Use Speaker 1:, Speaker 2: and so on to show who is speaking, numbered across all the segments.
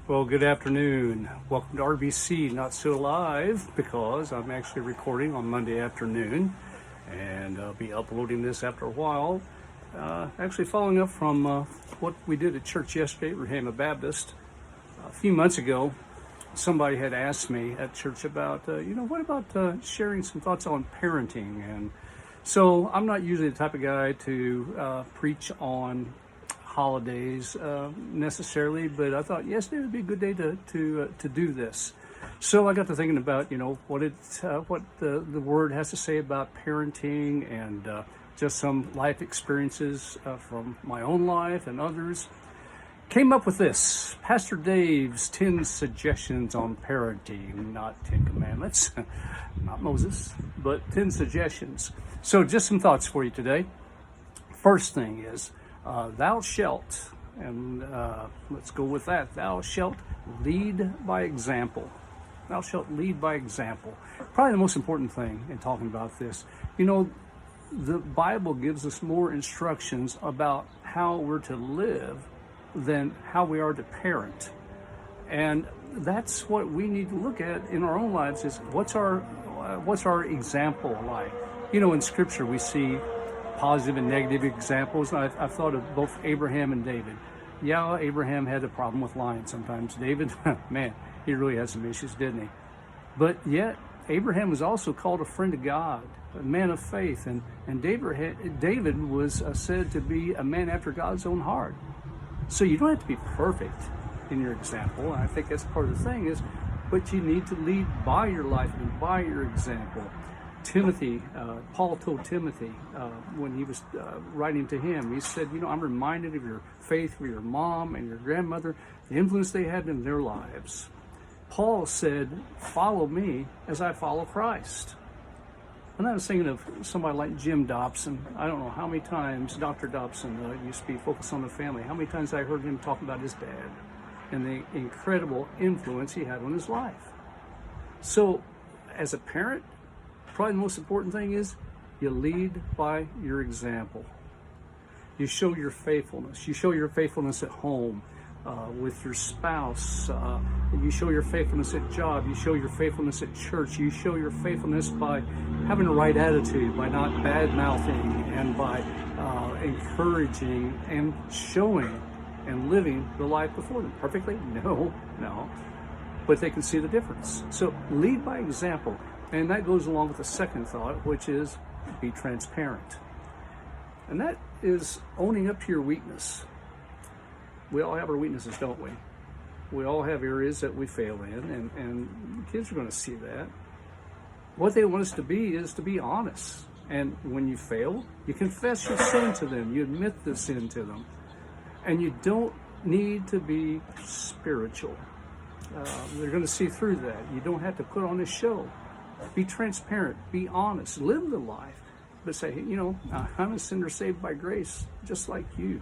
Speaker 1: Well, good afternoon. Welcome to RBC Not So Live, because I'm actually recording on Monday afternoon and I'll be uploading this after a while. Actually following up from what we did at church yesterday at Rahama Baptist. A few months ago, somebody had asked me at church about, what about sharing some thoughts on parenting? And so I'm not usually the type of guy to preach on holidays necessarily, but I thought yesterday would be a good day to do this. So I got to thinking about what the word has to say about parenting and just some life experiences from my own life and others. Came up with this: Pastor Dave's 10 suggestions on parenting, not 10 commandments, not Moses, but 10 suggestions. So just some thoughts for you today. First thing is, thou shalt, and let's go with that. Thou shalt lead by example. Thou shalt lead by example. Probably the most important thing in talking about this. The Bible gives us more instructions about how we're to live than how we are to parent. And that's what we need to look at in our own lives, is what's our example like? In Scripture we see positive and negative examples. I've thought of both Abraham and David. Yeah, Abraham had a problem with lying sometimes. David, man, he really had some issues, didn't he? But yet, Abraham was also called a friend of God, a man of faith, and David was said to be a man after God's own heart. So you don't have to be perfect in your example, and I think that's part of the thing but you need to lead by your life and by your example. Timothy, Paul told Timothy when he was writing to him, he said, I'm reminded of your faith with your mom and your grandmother, the influence they had in their lives. Paul said, follow me as I follow Christ. And I was thinking of somebody like Jim Dobson. I don't know how many times Dr. Dobson used to be focused on the family, how many times I heard him talk about his dad and the incredible influence he had on his life. So as a parent, probably the most important thing is you lead by your example. You show your faithfulness. You show your faithfulness at home with your spouse. You show your faithfulness at job. You show your faithfulness at church. You show your faithfulness by having the right attitude, by not bad-mouthing, and by encouraging and showing and living the life before them. Perfectly? No. But they can see the difference. So lead by example. And that goes along with the second thought, which is be transparent. And that is owning up to your weakness. We all have our weaknesses, don't we? We all have areas that we fail in, and kids are going to see that. What they want us to be is to be honest. And when you fail, you confess your sin to them. You admit the sin to them. And you don't need to be spiritual. They're going to see through that. You don't have to put on a show. Be transparent, be honest, live the life, but say, I'm a sinner saved by grace, just like you.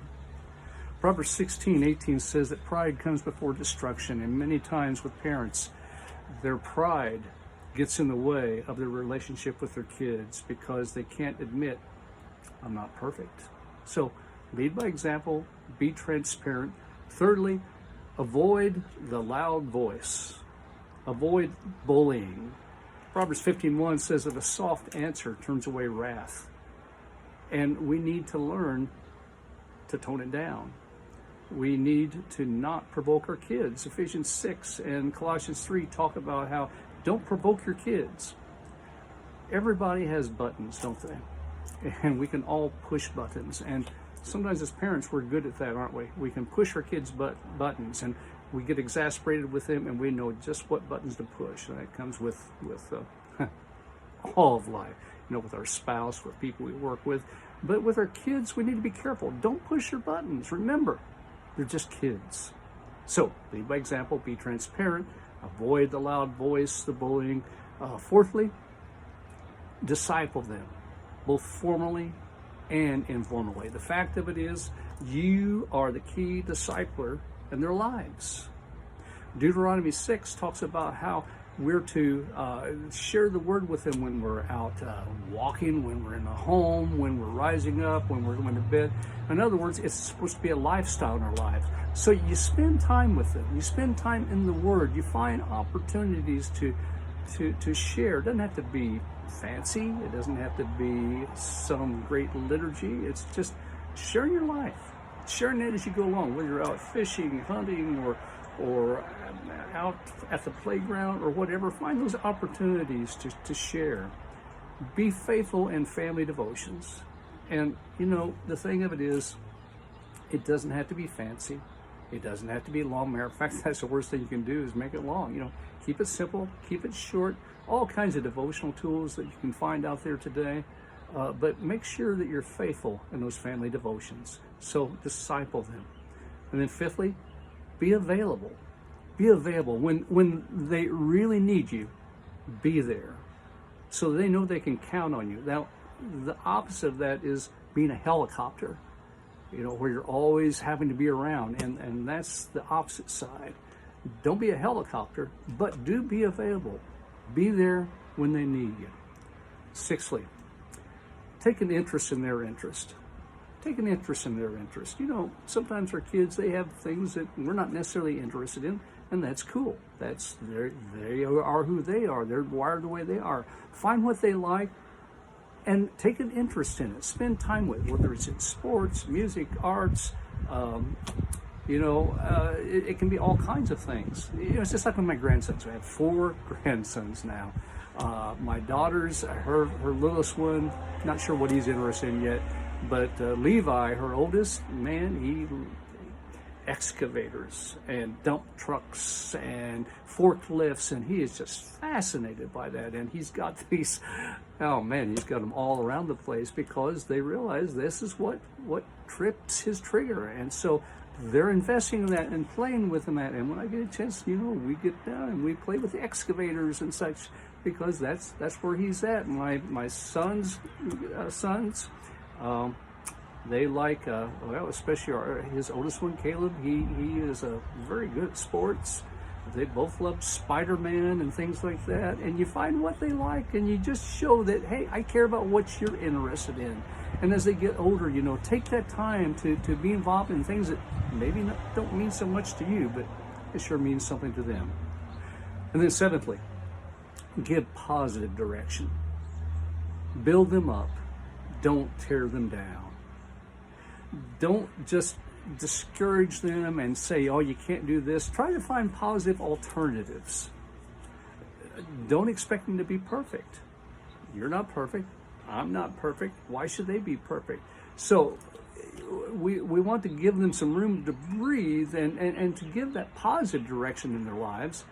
Speaker 1: Proverbs 16:18 says that pride comes before destruction, and many times with parents, their pride gets in the way of their relationship with their kids because they can't admit, I'm not perfect. So lead by example, be transparent. Thirdly, avoid the loud voice. Avoid bullying. Proverbs 15:1 says that a soft answer turns away wrath. And we need to learn to tone it down. We need to not provoke our kids. Ephesians 6 and Colossians 3 talk about how don't provoke your kids. Everybody has buttons, don't they? And we can all push buttons. And sometimes as parents, we're good at that, aren't we? We can push our kids' buttons, and we get exasperated with them, and we know just what buttons to push. And that comes with all of life, with our spouse, with people we work with. But with our kids, we need to be careful. Don't push your buttons. Remember, they're just kids. So lead by example, be transparent, avoid the loud voice, the bullying. Fourthly, disciple them, both formally and informally. The fact of it is, you are the key discipler in their lives. Deuteronomy 6 talks about how We're to share the word with them when we're out walking, when we're in the home, when we're rising up, when we're going to bed. In other words, it's supposed to be a lifestyle in our lives. So you spend time with them. You spend time in the Word. You find opportunities to share. It doesn't have to be fancy. It doesn't have to be some great liturgy. It's just sharing your life, sharing it as you go along, whether you're out fishing, hunting, or out at the playground or whatever. Find those opportunities to share. Be faithful in family devotions. And, the thing of it is, it doesn't have to be fancy. It doesn't have to be long. Matter of fact, that's the worst thing you can do is make it long. Keep it simple, keep it short. All kinds of devotional tools that you can find out there today. But make sure that you're faithful in those family devotions. So disciple them. And then fifthly, be available. Be available. When they really need you, be there. So they know they can count on you. Now, the opposite of that is being a helicopter, where you're always having to be around. And that's the opposite side. Don't be a helicopter, but do be available. Be there when they need you. Sixthly, take an interest in their interest. Take an interest in their interest. Sometimes our kids, they have things that we're not necessarily interested in, and that's cool. They are who they are. They're wired the way they are. Find what they like and take an interest in it. Spend time with it, whether it's in sports, music, arts. It can be all kinds of things. It's just like with my grandsons. I have 4 grandsons now. My daughter's, her littlest one, not sure what he's interested in yet, but Levi, her oldest, man, he excavators and dump trucks and forklifts, and he is just fascinated by that. And he's got these, he's got them all around the place because they realize this is what trips his trigger. And so they're investing in that and playing with them. And when I get a chance, we get down and we play with the excavators and such, because that's where he's at. My sons, they like, especially his oldest one, Caleb. He is very good at sports. They both love Spider-Man and things like that. And you find what they like, and you just show that, hey, I care about what you're interested in. And as they get older, take that time to be involved in things that maybe don't mean so much to you, but it sure means something to them. And then seventhly, give positive direction. Build them up. Don't tear them down. Don't just discourage them and say, oh, you can't do this. Try to find positive alternatives. Don't expect them to be perfect. You're not perfect. I'm not perfect. Why should they be perfect? So we want to give them some room to breathe and to give that positive direction in their lives.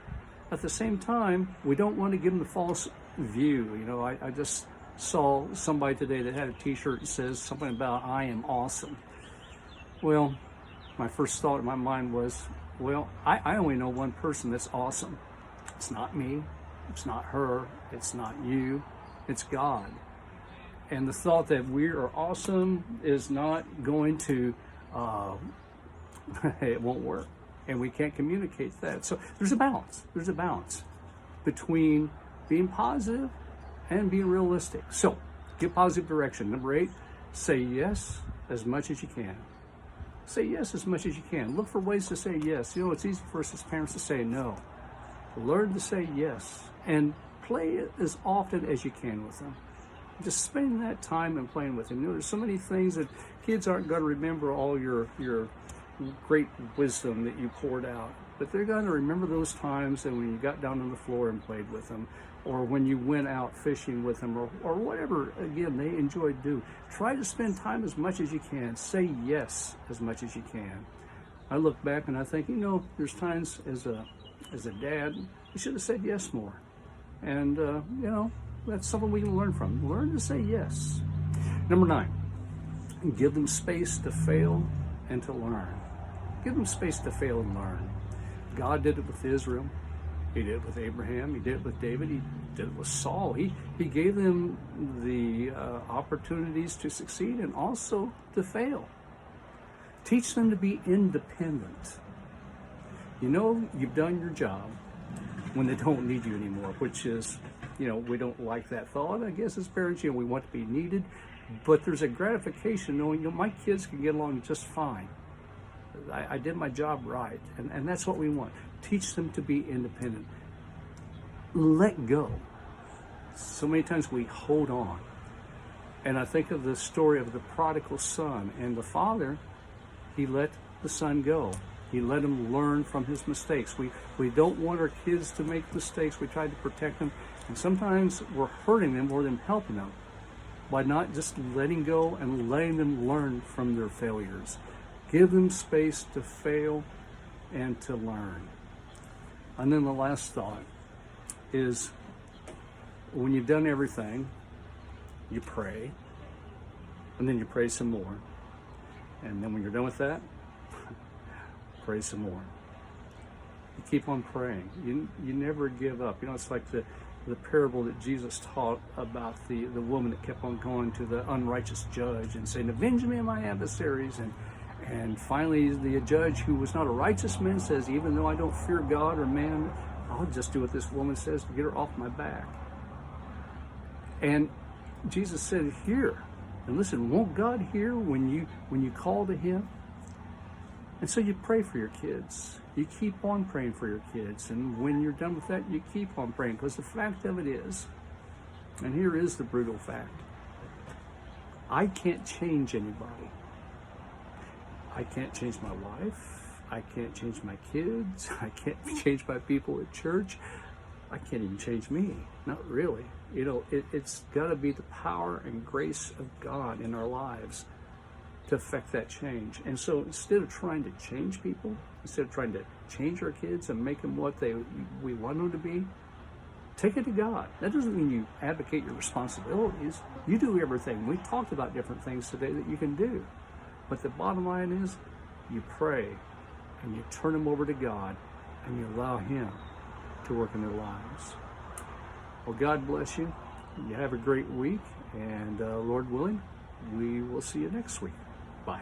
Speaker 1: At the same time, we don't want to give them the false view. I just saw somebody today that had a t-shirt that says something about I am awesome. Well, my first thought in my mind was, I only know one person that's awesome. It's not me. It's not her. It's not you. It's God. And the thought that we are awesome is not going to, it won't work. And we can't communicate that. So there's a balance. There's a balance between being positive and being realistic. So give positive direction. Number 8, say yes as much as you can. Say yes as much as you can. Look for ways to say yes. It's easy for us as parents to say no. Learn to say yes and play it as often as you can with them. Just spend that time and playing with them. There's so many things that kids aren't going to remember all your great wisdom that you poured out, but they're going to remember those times and when you got down on the floor and played with them, or when you went out fishing with them, or whatever, again, they enjoy do. Try to spend time as much as you can. Say yes as much as you can. I look back and I think, there's times as a dad, you should have said yes more. And, that's something we can learn from. Learn to say yes. Number 9, give them space to fail and to learn. Give them space to fail and learn. God did it with Israel. He did it with Abraham. He did it with David. He did it with Saul. He gave them the opportunities to succeed and also to fail. Teach them to be independent. You've done your job. when they don't need you anymore, which is, we don't like that thought. I guess as parents, we want to be needed, but there's a gratification knowing, my kids can get along just fine. I did my job right, and that's what we want. Teach them to be independent. Let go. So many times we hold on. And I think of the story of the prodigal son, and the father, he let the son go. He let him learn from his mistakes. We don't want our kids to make mistakes. We try to protect them, and sometimes we're hurting them more than helping them by not just letting go and letting them learn from their failures. Give them space to fail and to learn. And then the last thought is, when you've done everything, you pray, and then you pray some more. And then when you're done with that, pray some more. You keep on praying. You never give up. It's like the parable that Jesus taught about the woman that kept on going to the unrighteous judge and saying, "Avenge me of my adversaries." And finally, the judge, who was not a righteous man, says, "Even though I don't fear God or man, I'll just do what this woman says to get her off my back." And Jesus said, "Hear and listen. Won't God hear when you call to Him?" And so you pray for your kids. You keep on praying for your kids. And when you're done with that, you keep on praying. Because the fact of it is, and here is the brutal fact, I can't change anybody. I can't change my wife. I can't change my kids. I can't change my people at church. I can't even change me. Not really. It's got to be the power and grace of God in our lives to affect that change. And so instead of trying to change people, instead of trying to change our kids and make them what we want them to be, take it to God. That doesn't mean you abdicate your responsibilities. You do everything. We talked about different things today that you can do. But the bottom line is, you pray and you turn them over to God and you allow Him to work in their lives. Well, God bless you. You have a great week, and Lord willing, we will see you next week. Bye.